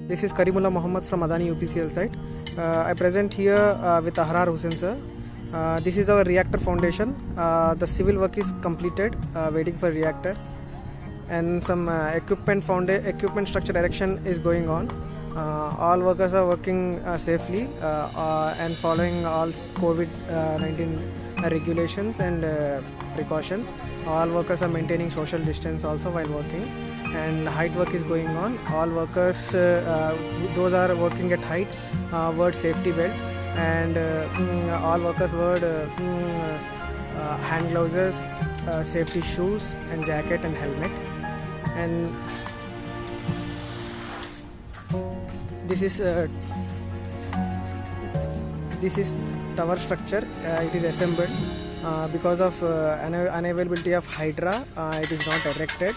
This is Karimullah Muhammad from Adani UPCL site. I present here with Ahrar Hussain sir. This is our reactor foundation. The civil work is completed, waiting for reactor, and some equipment structure erection is going on. All workers are working safely and following all COVID-19 regulations and precautions. All workers are maintaining social distance also while working, and height work is going on. All workers, those are working at height, wear safety belt, and all workers wear hand gloves, safety shoes, and jacket and helmet. And this is tower structure. It is assembled because of unavailability of Hydra. It is not erected.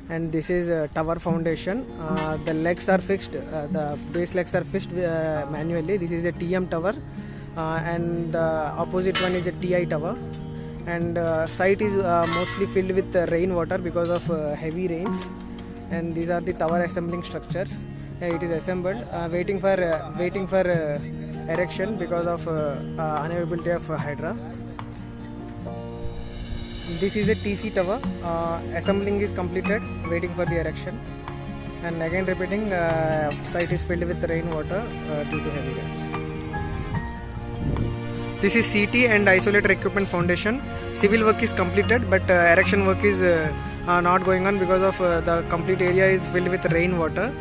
And this is tower foundation. The legs are fixed. The base legs are fixed manually. This is a TM tower, and the opposite one is a TI tower. And site is mostly filled with rainwater because of heavy rains. And these are the tower assembling structures. It is assembled, waiting for erection because of unavailability of Hydra. This is a TC tower. Assembling is completed, waiting for the erection. And again repeating, site is filled with rainwater due to heavy rains. This is CT and isolator equipment foundation. Civil work is completed, but erection work is not going on because of the complete area is filled with rainwater,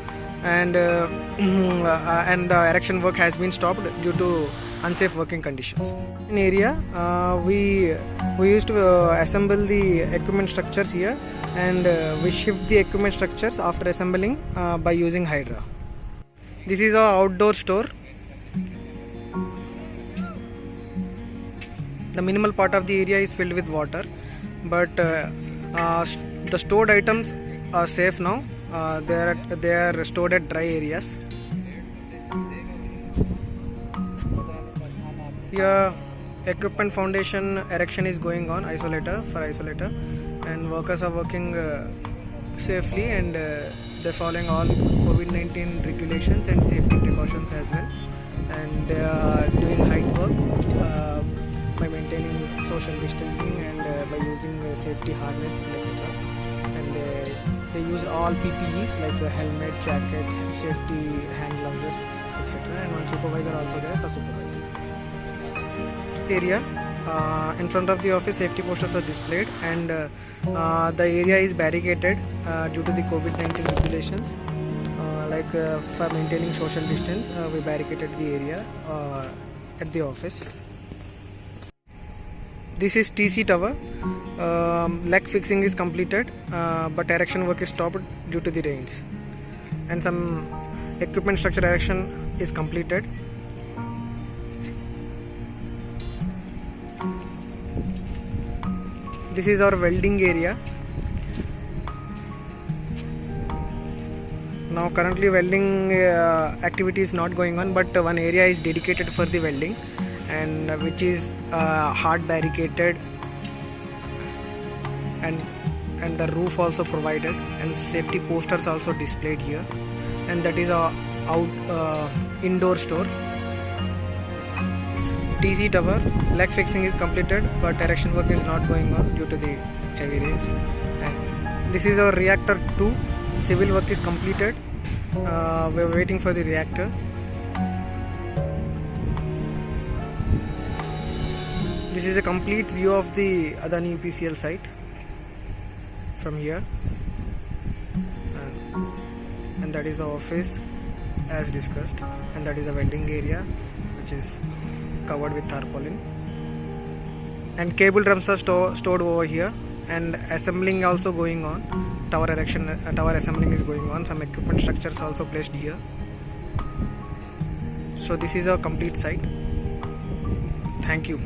and the erection work has been stopped due to unsafe working conditions. In area, we used to assemble the equipment structures here, and we shift the equipment structures after assembling by using Hydra. This is our outdoor store. The minimal part of the area is filled with water, but the stored items are safe now. They are stored at dry areas. Here, equipment foundation erection is going on, isolator, and workers are working safely, and they're following all COVID-19 regulations and safety precautions as well. And they are doing height work by maintaining social distancing and by using safety harness and etc. And they use all PPEs like the helmet, jacket, safety hand gloves, etc. And one supervisor also there for supervising. Area in front of the office, safety posters are displayed, and the area is barricaded due to the COVID-19 regulations. For maintaining social distance, we barricaded the area at the office. This is TC tower. Leg fixing is completed, but erection work is stopped due to the rains. And some equipment structure erection is completed. This is our welding area. Now currently welding activity is not going on, but one area is dedicated for the welding, and which is hard barricaded, and the roof also provided, and safety posters also displayed here. And that is our indoor store. TC tower, leg fixing is completed, but erection work is not going on due to the heavy rains. And this is our reactor 2. Civil work is completed. We are waiting for the reactor. This is a complete view of the Adani UPCL site from here, and that is the office as discussed, and that is the welding area which is covered with tarpaulin, and cable drums are stored over here, and assembling also going on. Tower assembling is going on. Some equipment structures also placed here. So this is a complete site. Thank you.